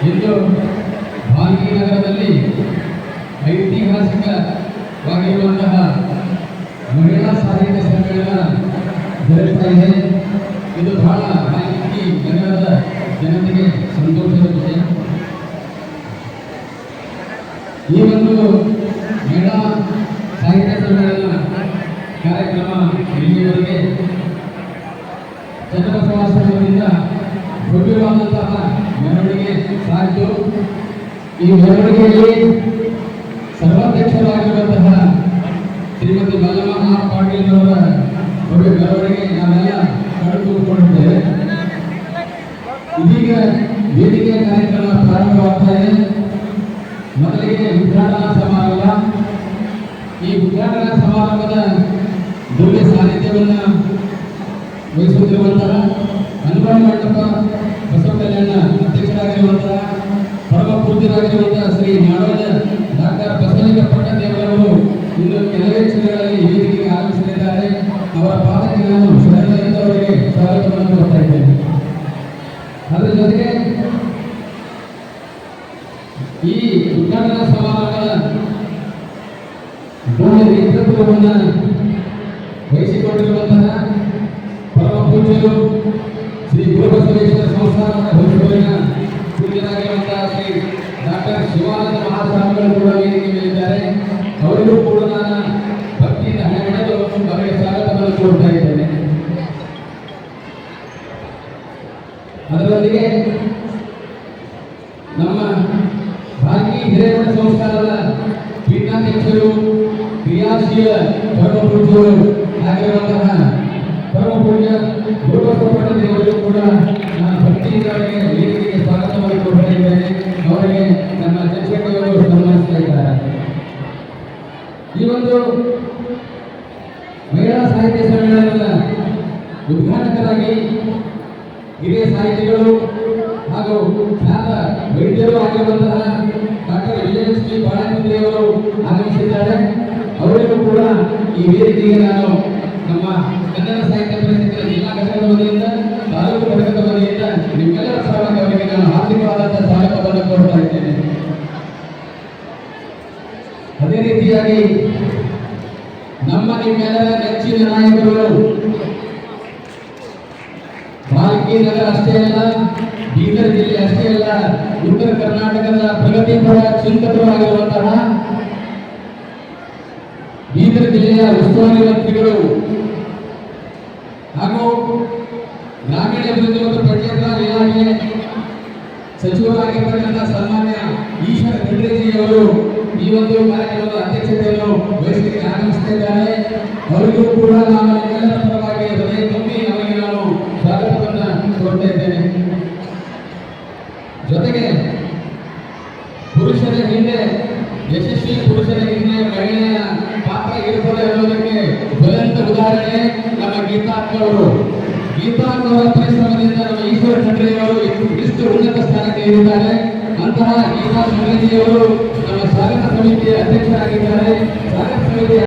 ಇಂದು ಭಾಗ್ಯನಗರದಲ್ಲಿ ಐತಿಹಾಸಿಕವಾಗಿರುವಂತಹ ಮಹಿಳಾ ಸಾಹಿತ್ಯ ಸಮ್ಮೇಳನ ಜರುಗ್ತಾ ಇದೆ. ಇದು ಬಹಳ ಭಾಗ್ಯ ನಗರದ ಜನತೆಗೆ ಸಂತೋಷದ ವಿಷಯ. ಈ ಒಂದು ಮಹಿಳಾ ಸಾಹಿತ್ಯ ಸಮ್ಮೇಳನ ಕಾರ್ಯಕ್ರಮ ಇಲ್ಲಿಯವರೆಗೆ ಚನ್ನಬಸವಾಶ್ರಮದಿಂದ ಭವ್ಯವಾದಂತಹ ಮೆರವಣಿಗೆ ಸಾಗಿತು. ಈ ಮೆರವಣಿಗೆಯಲ್ಲಿ ಸರ್ವಾಧ್ಯಕ್ಷರಾಗಿರುವಂತಹ ಶ್ರೀಮತಿ ಮಲ್ಲಮ್ಮ ಆರ್ ಪಾಟೀಲ್ ಅವರ ಭವ್ಯ ಮೆರವಣಿಗೆ ನಾವೆಲ್ಲ ಕಳೆದುಕೊಂಡಿದ್ದೇವೆ. ಇದೀಗ ವೇದಿಕೆ ಕಾರ್ಯಕ್ರಮ ಪ್ರಾರಂಭವಾಗ್ತಾ ಇದೆ. ಮೊದಲಿಗೆ ಉದ್ಘಾಟನಾ ಸಮಾರಂಭ. ಈ ಉದ್ಘಾಟನಾ ಸಮಾರಂಭದ ಭವ್ಯ ಸಾನ್ನಿಧ್ಯವನ್ನು ವಹಿಸುತ್ತಿರುವಂತಹ ಅನುಭವ ಮಂಟಪ ಬಸವ ಕಲ್ಯಾಣ ಅಧ್ಯಕ್ಷರಾಗಿರುವಂತಹ ಪರಮ ಪೂಜ್ಯರಾಗಿರುವಂತಹ ಶ್ರೀ ನಾಡೋಜ ಡಾಕ್ಟರ್ ಬಸವಲಿಂಗ ಪಟ್ಟದೇವರವರು ಇನ್ನು ಕೆಲವೇ ಕ್ಷಣಗಳಲ್ಲಿ ವೇದಿಕೆಗೆ ಆಗಮಿಸಲಿದ್ದಾರೆ. ಅವರ ಪಾದಕ್ಕೆ ನಾನು ಶರಣರವರಿಗೆ ಸ್ವಾಗತವನ್ನು ಕೊಡ್ತಾ ಇದ್ದೇನೆ. ಅದರ ಜೊತೆಗೆ ಈ ಉದ್ಘಾಟನಾ ಸಮಾರಂಭದ ನೇತೃತ್ವವನ್ನು ವಹಿಸಿಕೊಂಡಿರುವಂತಹ ಪರಮ ಪೂಜ್ಯರು ಶ್ರೀ ಗುರುಬಸವೇಶ್ವರ ಸಂಸ್ಥಾನದ ಭವಿಷ್ಯವಿನ ಪೂಜ್ಯರಾಗಿರುವಂತಹ ಶ್ರೀ ಡಾಕ್ಟರ್ ಶಿವಾನಂದ ಮಹಾಸ್ವಾಮಿಗಳು ಕೂಡ ವೇದಿಕೆ ಮೇಲಿದ್ದಾರೆ. ಅವರಿಗೂ ಕೂಡ ನಾನು ಭಕ್ತಿಯಿಂದ ಹಣೆಬೆಳೆದು ಅವರಿಗೆ ಸ್ವಾಗತವನ್ನು ಕೋರ್ತಾ ಇದ್ದೇನೆ. ಅದರೊಂದಿಗೆ ನಮ್ಮ ಭಾಗಿ ಹಿರೇಮಠ ಸಂಸ್ಥಾನದ ಪೀಠಾಧ್ಯಕ್ಷರು ಕ್ರಿಯಾಶೀಲ ಪರಮ ಪೂಜ್ಯರು ಆಗಿರುವಂತಹ ಪರಮ ಪೂಜ್ಯ ಗುರುಬಸವಣ್ಣದೇವರಿಗೂ ಕೂಡ ನಾನು ಭಕ್ತಿಯಿಂದ ಅವರಿಗೆ ವೇದಿಕೆಗೆ ಸ್ವಾಗತವನ್ನು ಕೊಡ್ತಾ ಇದ್ದೇನೆ. ಅವರಿಗೆ ನಮ್ಮ ಅಧ್ಯಕ್ಷರು ಸನ್ಮಾನಿಸ್ತಾ ಇದ್ದಾರೆ. ಈ ಒಂದು ಮಹಿಳಾ ಸಾಹಿತ್ಯ ಸಮ್ಮೇಳನದ ಉದ್ಘಾಟಕರಾಗಿ ಹಿರಿಯ ಸಾಹಿತಿಗಳು ಹಾಗೂ ಖ್ಯಾತ ವೈದ್ಯರು ಆಗಿರುವಂತಹ ಡಾಕ್ಟರ್ ವಿಜಯಲಕ್ಷ್ಮಿ ಬಾಳಮುದ್ರೆಯವರು ಆಗಮಿಸಿದ್ದಾರೆ. ಅವರಿಗೂ ಕೂಡ ಈ ವೇದಿಕೆಗೆ ನಾನು ನಮ್ಮ ಕನ್ನಡ ಸಾಹಿತ್ಯ ಪರಿಷತ್ತಿನ ಜಿಲ್ಲಾ ಘಟಕದ ವತಿಯಿಂದ ತಾಲೂಕು ಘಟಕದ ವತಿಯಿಂದ ನಿಮ್ಮೆಲ್ಲರ ಸಲುವಾಗಿ ಅವರಿಗೆ ನಾನು ಹಾರ್ದಿಕವಾದಂತಹ ಸ್ವಾಗತವನ್ನು ಕೋರ್ತಾ ಇದ್ದೇನೆ. ಅದೇ ರೀತಿಯಾಗಿ ನಮ್ಮ ನಿಮ್ಮೆಲ್ಲರ ನೆಚ್ಚಿನ ನಾಯಕರು ಭಾಗ್ಯನಗರ ಅಷ್ಟೇ ಅಲ್ಲ, ಬೀದರ್ ಜಿಲ್ಲೆ ಅಷ್ಟೇ ಅಲ್ಲ, ಉತ್ತರ ಕರ್ನಾಟಕದ ಪ್ರಗತಿಪರ ಚಿಂತಕರು ಆಗಿರುವಂತಹ ಬೀದರ್ ಜಿಲ್ಲೆಯ ಉಸ್ತುವಾರಿ ಮಂತ್ರಿಗಳು ಹಾಗೂ ಗ್ರಾಮೀಣಾಭಿವೃದ್ಧಿ ಮತ್ತು ಪಂಚಾಯತ್ ರಾಜ್ ಇಲಾಖೆ ಸಚಿವರಾಗಿರ್ತಕ್ಕಂಥ ಸನ್ಮಾನ್ಯ ಈಶ್ವರ ಖಂಡ್ರೆಜಿಯವರು ಈ ಒಂದು ಕಾರ್ಯಕ್ರಮದ ಅಧ್ಯಕ್ಷತೆಯನ್ನು ವಹಿಸಲಿಕ್ಕೆ ಆಗಮಿಸುತ್ತಿದ್ದಾರೆ. ಅವರಿಗೂ ಕೂಡ ನಾನು ನಿಮ್ಮೆಲ್ಲರ ಪರವಾಗಿ ಹೃದಯ ತುಂಬಿ ಅವರಿಗೆ ನಾನು ಸ್ವಾಗತವನ್ನು ಕೋರ್ತಾ ಇದ್ದೇನೆ. ಜೊತೆಗೆ ಪುರುಷರ ಹಿಂದೆ ಯಶಸ್ವಿ ಪುರುಷರ ಹಿಂದೆ ಮಹಿಳೆಯ ಪಾತ್ರ ಇರುತ್ತದೆ ಅನ್ನೋದಕ್ಕೆ ಜ್ವಲಂತ ಉದಾಹರಣೆ ನಮ್ಮ ಗೀತಾಕ್ಕವರು. ಗೀತಾಕ್ಕವರ ಪರಿಶ್ರಮದಿಂದ ನಮ್ಮ ಈಶ್ವರ ಖಂಡ್ರೆಯವರು ಇಷ್ಟು ಉನ್ನತ ಸ್ಥಾನಕ್ಕೆ ಏರಿದ್ದಾರೆ. ಅಂತಹ ಗೀತಾ ಖಂಡ್ರೆಜಿಯವರು ನಮ್ಮ ಸ್ವಾಗತ ಸಮಿತಿಯ ಅಧ್ಯಕ್ಷರಾಗಿದ್ದಾರೆ. ಸ್ವಾಗತ ಸಮಿತಿಯ